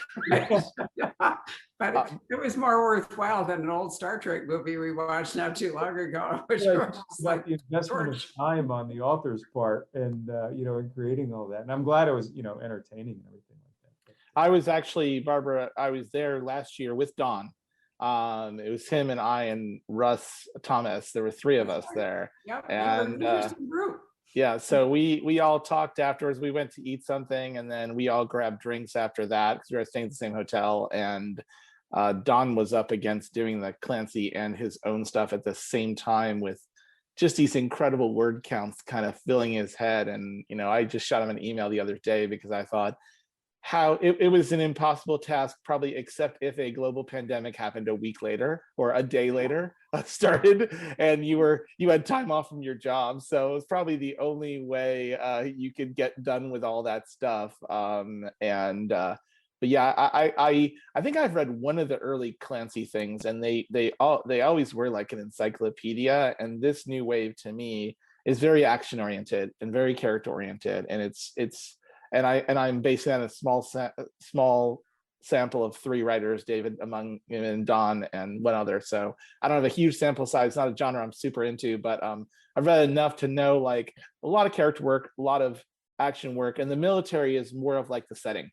But it was more worthwhile than an old Star Trek movie we watched not too long ago, which was like the investment of time on the author's part, and in creating all that. And I'm glad it was entertaining and everything like that. I was actually, Barbara, I was there last year with Don. It was him and I and Russ Thomas. There were 3 of us there. Yep. And yeah, so we all talked afterwards. We went to eat something, and then we all grabbed drinks after that because we were staying at the same hotel. And Don was up against doing the Clancy and his own stuff at the same time, with just these incredible word counts kind of filling his head. And I just shot him an email the other day because I thought how it was an impossible task, probably, except if a global pandemic happened a week later or a day later started, and you had time off from your job. So it was probably the only way you could get done with all that stuff. But yeah, I think I've read one of the early Clancy things, and they always were like an encyclopedia. And this new wave to me is very action oriented and very character oriented, and I'm basing on a small sample of 3 writers, David among and Don and one other. So I don't have a huge sample size. It's not a genre I'm super into, but I've read enough to know like a lot of character work, a lot of action work, and the military is more of like the setting.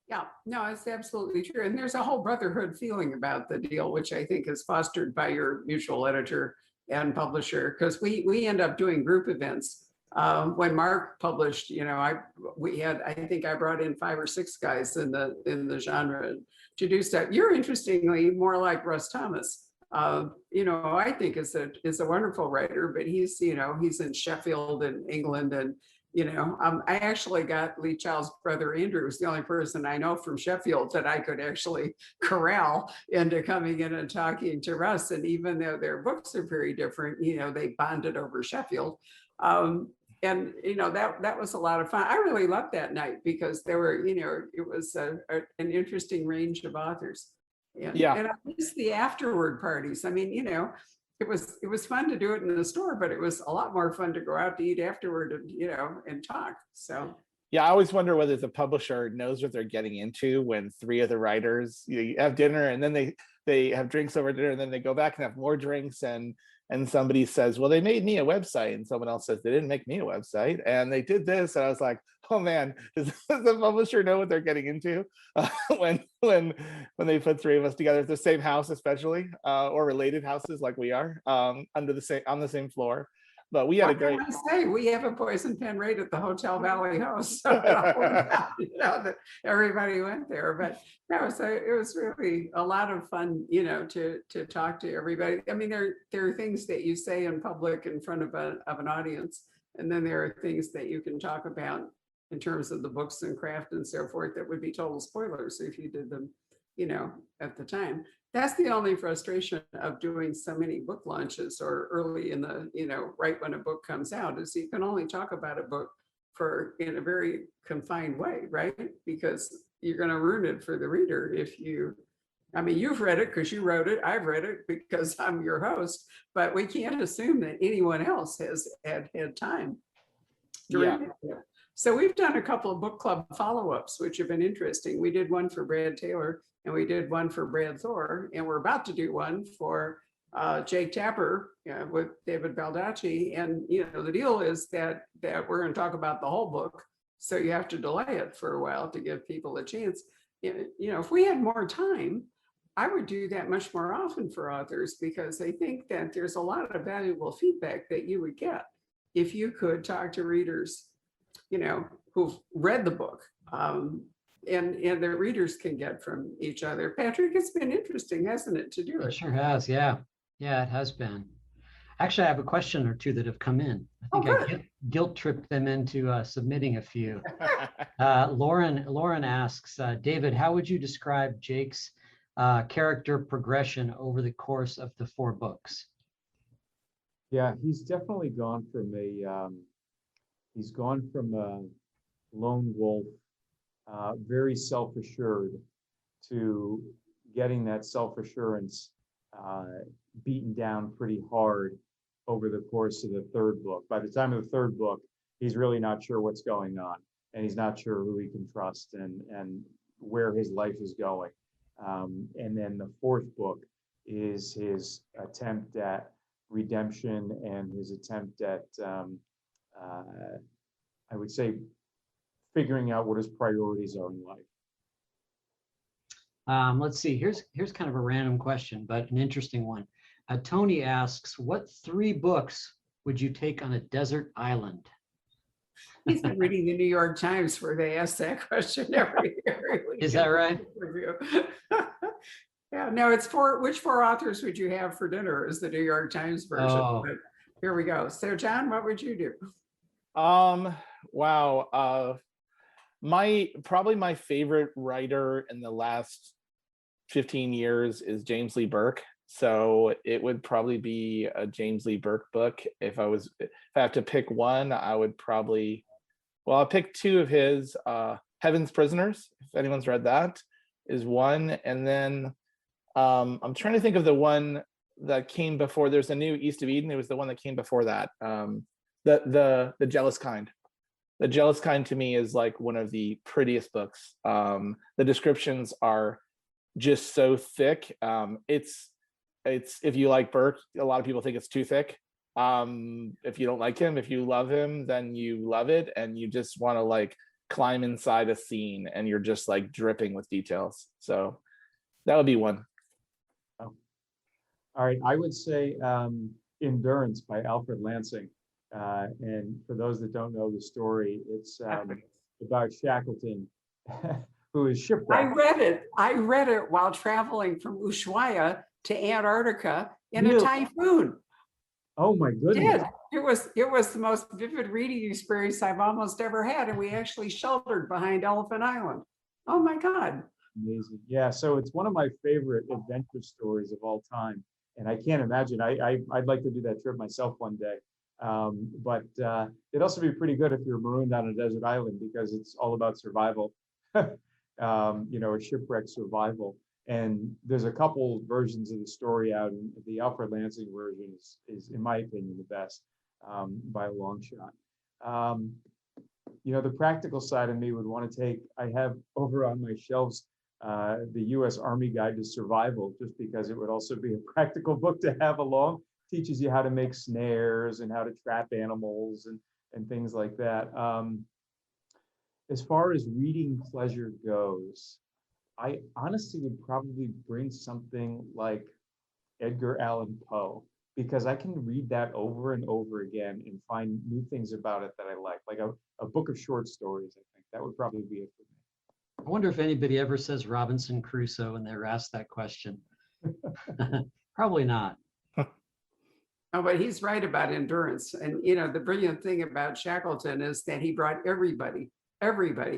Yeah, no, it's absolutely true. And there's a whole brotherhood feeling about the deal, which I think is fostered by your mutual editor and publisher, because we end up doing group events. When Mark published, I think I brought in 5 or 6 guys in the genre to do stuff. You're interestingly more like Russ Thomas. I think is a wonderful writer, but he's in Sheffield in England, and I actually got Lee Child's brother Andrew, who's the only person I know from Sheffield that I could actually corral into coming in and talking to Russ. And even though their books are very different, they bonded over Sheffield. that was a lot of fun. I really loved that night because there were, it was an interesting range of authors. Yeah. And I miss the afterward parties. I mean, it was fun to do it in the store, but it was a lot more fun to go out to eat afterward and, and talk. So Yeah, I always wonder whether the publisher knows what they're getting into when three of the writers, you have dinner and then they have drinks over dinner and then they go back and have more drinks and somebody says, well, they made me a website, and someone else says they didn't make me a website and they did this, and I was like, oh man, does the publisher know what they're getting into when they put three of us together at the same house, especially or related houses like we are on the same floor. But we had a great. I say we have a poison pen right at the Hotel Valley House, so that everybody went there. But no, so it was really a lot of fun, to talk to everybody. I mean, there are things that you say in public in front of an audience, and then there are things that you can talk about in terms of the books and craft and so forth that would be total spoilers if you did them, at the time. That's the only frustration of doing so many book launches or early in the, right when a book comes out, is you can only talk about a book in a very confined way, right? Because you're going to ruin it for the reader if you've read it because you wrote it. I've read it because I'm your host, but we can't assume that anyone else has had time to read it. So we've done a couple of book club follow-ups, which have been interesting. We did one for Brad Taylor and we did one for Brad Thor, and we're about to do one for Jake Tapper with David Baldacci. And, the deal is that we're going to talk about the whole book. So you have to delay it for a while to give people a chance. If we had more time, I would do that much more often for authors, because I think that there's a lot of valuable feedback that you would get if you could talk to readers who've read the book, and the readers can get from each other. Patrick, it's been interesting, hasn't it, to do it? It sure has, yeah. Yeah, it has been. Actually, I have a question or two that have come in. I think I guilt tripped them into submitting a few. Lauren asks, David, how would you describe Jake's character progression over the course of the 4 books? Yeah, he's definitely gone from a lone wolf, very self-assured, to getting that self-assurance beaten down pretty hard over the course of the 3rd book. By the time of the 3rd book, he's really not sure what's going on, and he's not sure who he can trust and where his life is going. And then the 4th book is his attempt at redemption and his attempt at I would say figuring out what his priorities are in life. Let's see, here's kind of a random question, but an interesting one. Tony asks, what 3 books would you take on a desert island? He's been reading the New York Times where they ask that question every year. Is that right? Yeah, no, it's which 4 authors would you have for dinner is the New York Times version. Oh. But here we go. So John, what would you do? Wow. Probably my favorite writer in the last 15 years is James Lee Burke. So it would probably be a James Lee Burke book. If I have to pick one, I'll pick 2 of his. Heaven's Prisoners, if anyone's read that, is one. And then I'm trying to think of the one that came before. There's a new East of Eden. It was the one that came before that. The Jealous Kind. The Jealous Kind to me is like one of the prettiest books. The descriptions are just so thick. It's if you like Burke, a lot of people think it's too thick. If you don't like him, if you love him, then you love it, and you just want to like climb inside a scene, and you're just like dripping with details. So that would be one. Oh. All right, I would say Endurance by Alfred Lansing. And for those that don't know the story, it's about Shackleton, who is shipwrecked. I read it while traveling from Ushuaia to Antarctica in a typhoon. Oh my goodness. It was the most vivid reading experience I've almost ever had. And we actually sheltered behind Elephant Island. Oh my God. Amazing. Yeah, so it's one of my favorite adventure stories of all time. And I can't imagine, I'd like to do that trip myself one day. But it'd also be pretty good if you're marooned on a desert island because it's all about survival, a shipwreck survival. And there's a couple versions of the story out, and the Alfred Lansing version is in my opinion, the best by a long shot. The practical side of me would want to I have over on my shelves the U.S. Army Guide to Survival, just because it would also be a practical book to have along. Teaches you how to make snares and how to trap animals and things like that. As far as reading pleasure goes, I honestly would probably bring something like Edgar Allan Poe, because I can read that over and over again and find new things about it that I like a book of short stories. I think that would probably be it for me. I wonder if anybody ever says Robinson Crusoe when they're asked that question. Probably not. Oh, but he's right about endurance. And, the brilliant thing about Shackleton is that he brought everybody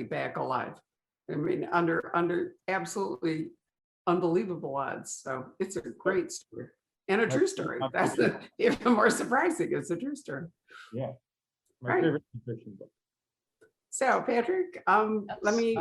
back alive. I mean, under absolutely unbelievable odds. So it's a great story and a true story. That's even more surprising. It's a true story. Yeah. My favorite fiction book. So Patrick, let me,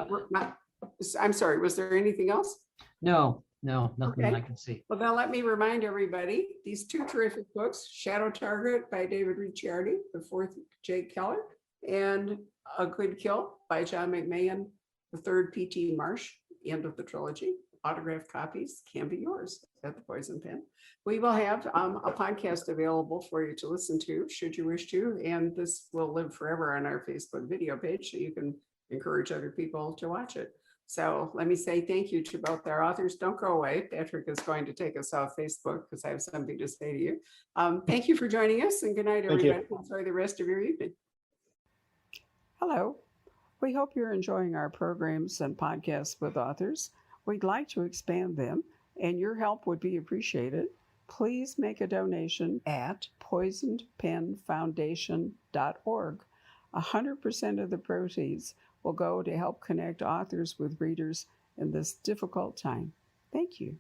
I'm sorry, was there anything else? No, nothing Okay. I can see. Well, then let me remind everybody, these two terrific books, Shadow Target by David Ricciardi, the fourth Jake Keller, and A Good Kill by John McMahon, the third P.T. Marsh, end of the trilogy. Autographed copies can be yours at the Poison Pen. We will have a podcast available for you to listen to, should you wish to, and this will live forever on our Facebook video page, so you can encourage other people to watch it. So let me say thank you to both our authors. Don't go away. Patrick is going to take us off Facebook because I have something to say to you. Thank you for joining us, and good night, everybody. Enjoy the rest of your evening. Hello. We hope you're enjoying our programs and podcasts with authors. We'd like to expand them, and your help would be appreciated. Please make a donation at poisonedpenfoundation.org. 100% of the proceeds will go to help connect authors with readers in this difficult time. Thank you.